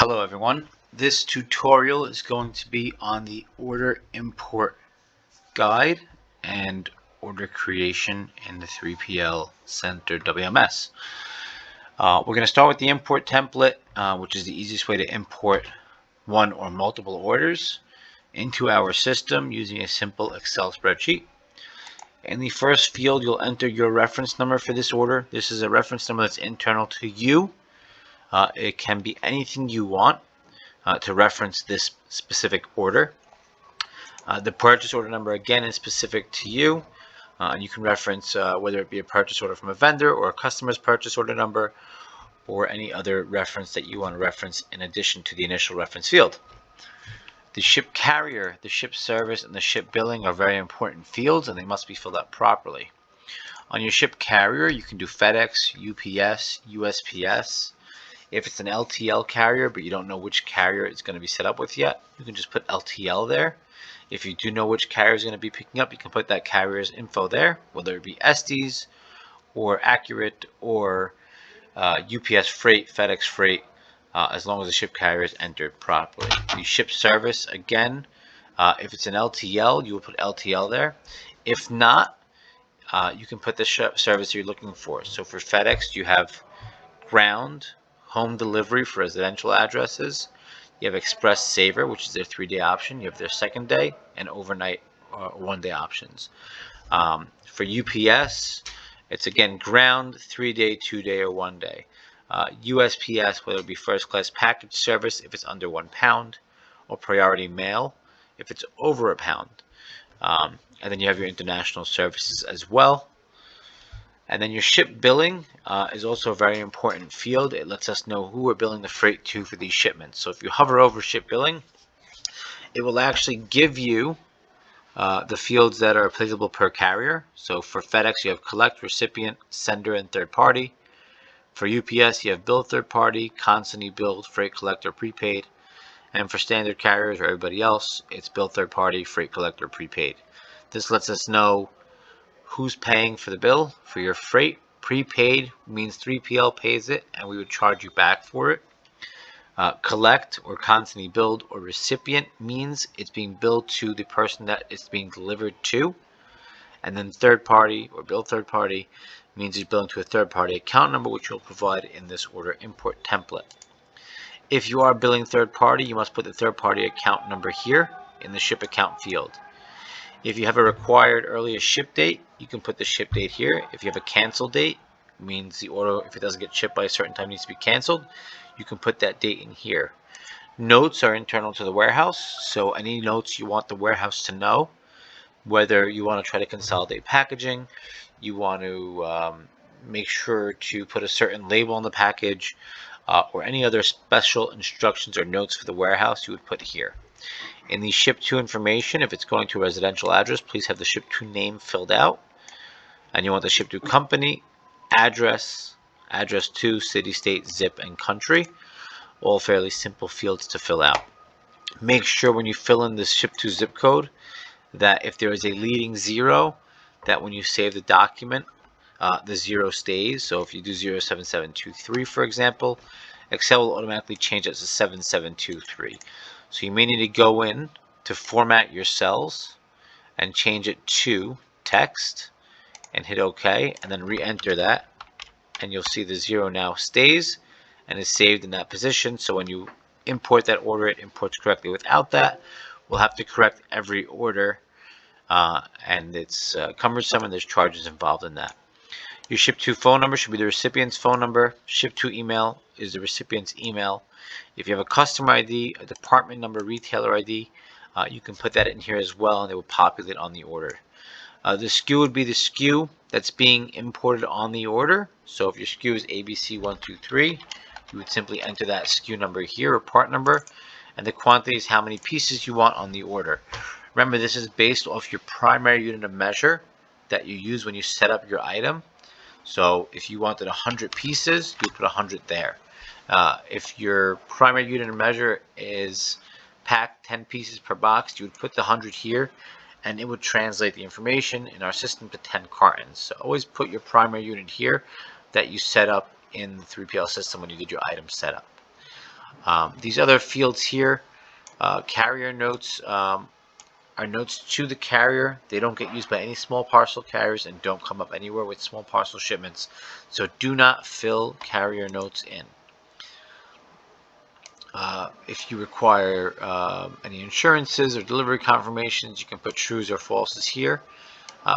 Hello everyone. This tutorial is going to be on the order import guide and order creation in the 3PL Center WMS. We're going to start with the import template, which is the easiest way to import one or multiple orders into our system using a simple Excel spreadsheet. In the first field, you'll enter your reference number for this order. This is a reference number that's internal to you. It can be anything you want to reference this specific order. The purchase order number again is specific to you. You can reference whether it be a purchase order from a vendor or a customer's purchase order number or any other reference that you want to reference in addition to the initial reference field. The ship carrier, the ship service, and the ship billing are very important fields, and they must be filled out properly. On your ship carrier, you can do FedEx, UPS, USPS. If it's an LTL carrier, but you don't know which carrier it's going to be set up with yet, you can just put LTL there. If you do know which carrier is going to be picking up, you can put that carrier's info there, whether it be Estes or Accurate or UPS Freight, FedEx Freight, as long as the ship carrier is entered properly. The ship service, again, if it's an LTL, you will put LTL there. If not, you can put the service you're looking for. So for FedEx, you have ground, home delivery for residential addresses. You have Express Saver, which is their 3-day option. You have their 2nd day and overnight 1-day options. For UPS, it's again ground, 3-day, 2-day, or 1-day. USPS, whether it be first class package service if it's under 1 pound, or priority mail if it's over a pound. And then you have your international services as well. And then your ship billing is also a very important field. It lets us know who we're billing the freight to for these shipments. So if you hover over ship billing, it will actually give you the fields that are applicable per carrier. So for FedEx, you have collect, recipient, sender, and third party. For UPS, you have bill third party, constantly billed, freight collector, prepaid. And for standard carriers or everybody else, it's bill third party, freight collector, prepaid. This lets us know who's paying for the bill for your freight. Prepaid means 3PL pays it and we would charge you back for it. Collect or constantly billed or recipient means it's being billed to the person that it's being delivered to. And then third party or bill third party means it's billing to a third party account number, which you'll provide in this order import template. If you are billing third party, you must put the third party account number here in the ship account field. If you have a required earliest ship date, you can put the ship date here. If you have a cancel date, means the order, if it doesn't get shipped by a certain time, needs to be canceled, you can put that date in here. Notes are internal to the warehouse, so any notes you want the warehouse to know, whether you want to try to consolidate packaging, you want to make sure to put a certain label on the package, or any other special instructions or notes for the warehouse, you would put here. In the ship to information, if it's going to a residential address, please have the ship to name filled out. And you want the ship to company, address, address to, city, state, zip, and country. All fairly simple fields to fill out. Make sure when you fill in this ship to zip code that if there is a leading 0, that when you save the document, the 0 stays. So if you do 07723, for example, Excel will automatically change it to 7723. So you may need to go in to format your cells and change it to text and hit OK and then re-enter that, and you'll see the 0 now stays and is saved in that position. So when you import that order, it imports correctly. Without that, we'll have to correct every order, and it's cumbersome and there's charges involved in that. Your ship to phone number should be the recipient's phone number. Ship to email is the recipient's email. If you have a customer ID, a department number, retailer ID, you can put that in here as well and it will populate on the order. The SKU would be the SKU that's being imported on the order. So if your SKU is ABC123, you would simply enter that SKU number here or part number, and the quantity is how many pieces you want on the order. Remember, this is based off your primary unit of measure that you use when you set up your item. So if you wanted 100 pieces, you would put 100 there. If your primary unit of measure is packed 10 pieces per box, you would put the 100 here, and it would translate the information in our system to 10 cartons. So always put your primary unit here that you set up in the 3PL system when you did your item setup. These other fields here, carrier notes, are notes to the carrier. They don't get used by any small parcel carriers and don't come up anywhere with small parcel shipments. So do not fill carrier notes in. If you require any insurances or delivery confirmations, you can put trues or falses here.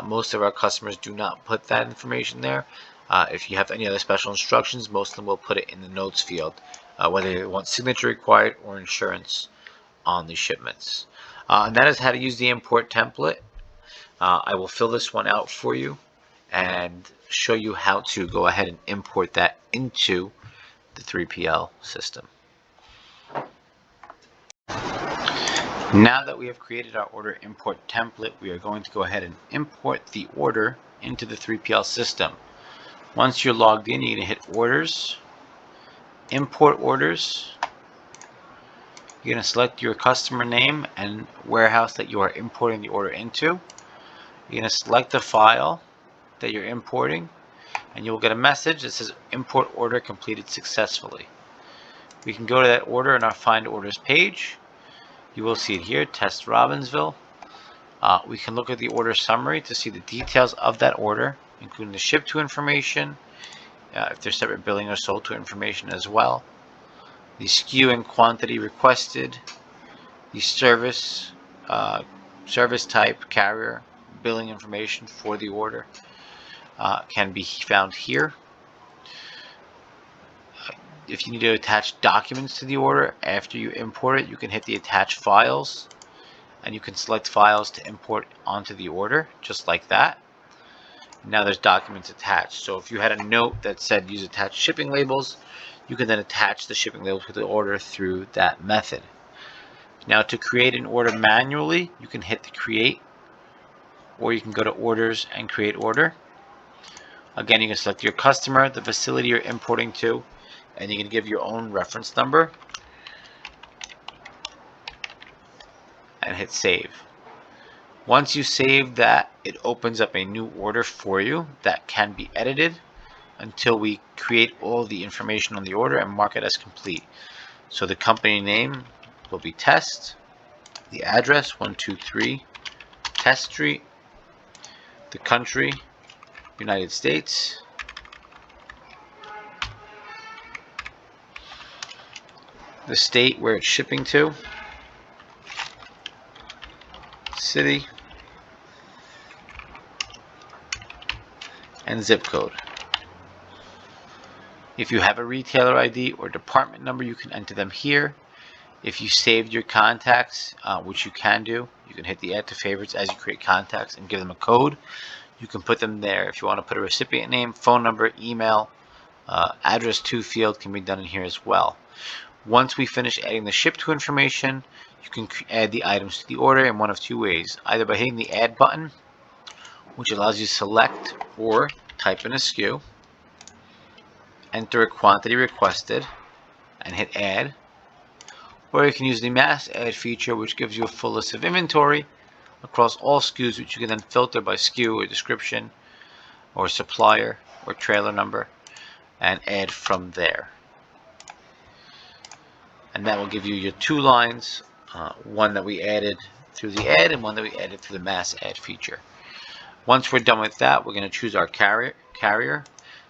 Most of our customers do not put that information there. If you have any other special instructions, most of them will put it in the notes field, whether they want signature required or insurance on the shipments. And that is how to use the import template. I will fill this one out for you and show you how to go ahead and import that into the 3PL system. Now that we have created our order import template, we are going to go ahead and import the order into the 3PL system. Once you're logged in, you're going to hit Orders, Import Orders. You're going to select your customer name and warehouse that you are importing the order into. You're going to select the file that you're importing, and you will get a message that says Import Order completed successfully. We can go to that order in our Find Orders page. You will see it here, Test Robbinsville. We can look at the order summary to see the details of that order, including the ship to information, if there's separate billing or sold to information as well, the SKU and quantity requested, the service type, carrier, billing information for the order can be found here. If you need to attach documents to the order after you import it, you can hit the attach files and you can select files to import onto the order just like that. Now there's documents attached. So if you had a note that said use attached shipping labels, you can then attach the shipping labels to the order through that method. Now to create an order manually, you can hit the create, or you can go to orders and create order. Again, you can select your customer, the facility you're importing to, and you can give your own reference number and hit save. Once you save that, it opens up a new order for you that can be edited until we create all the information on the order and mark it as complete. So the company name will be Test, the address 123 Test Street, the country United States, the state where it's shipping to, city, and zip code. If you have a retailer ID or department number, you can enter them here. If you saved your contacts, which you can do, you can hit the add to favorites as you create contacts and give them a code. You can put them there. If you want to put a recipient name, phone number, email, address to field can be done in here as well. Once we finish adding the ship to information, you can add the items to the order in one of two ways. Either by hitting the add button, which allows you to select or type in a SKU, enter a quantity requested, and hit add. Or you can use the mass add feature, which gives you a full list of inventory across all SKUs, which you can then filter by SKU or description or supplier or trailer number and add from there. And that will give you your two lines, one that we added through the add and one that we added through the mass add feature. Once we're done with that, we're going to choose our carrier.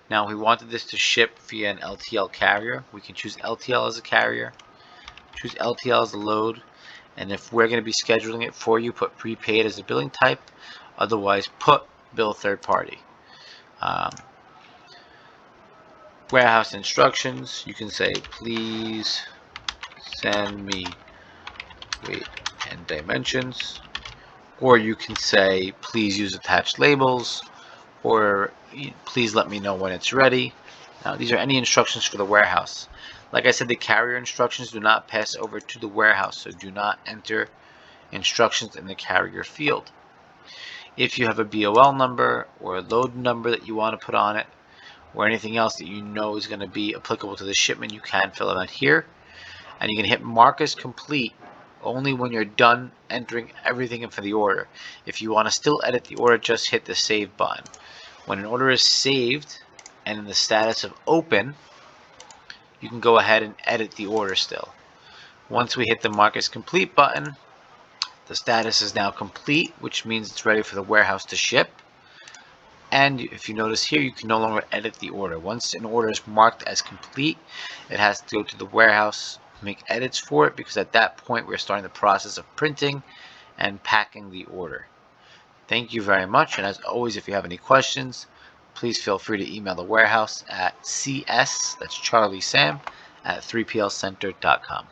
Now, if we wanted this to ship via an LTL carrier, we can choose LTL as a carrier, choose LTL as a load, and if we're going to be scheduling it for you, put prepaid as a billing type. Otherwise, put bill third party. Warehouse instructions, you can say, please send me weight and dimensions, or you can say, please use attached labels, or please let me know when it's ready. Now, these are any instructions for the warehouse. Like I said, the carrier instructions do not pass over to the warehouse, so do not enter instructions in the carrier field. If you have a BOL number or a load number that you want to put on it, or anything else that you know is going to be applicable to the shipment, you can fill it out here. And you can hit mark as complete only when you're done entering everything in for the order. If you want to still edit the order, just hit the save button. When an order is saved and in the status of open, you can go ahead and edit the order still. Once we hit the Mark as Complete button, the status is now complete, which means it's ready for the warehouse to ship. And if you notice here, you can no longer edit the order. Once an order is marked as complete, it has to go to the warehouse, make edits for it, because at that point we're starting the process of printing and packing the order. Thank you very much, and as always, if you have any questions, please feel free to email the warehouse at cs, that's Charlie Sam, at 3plcenter.com.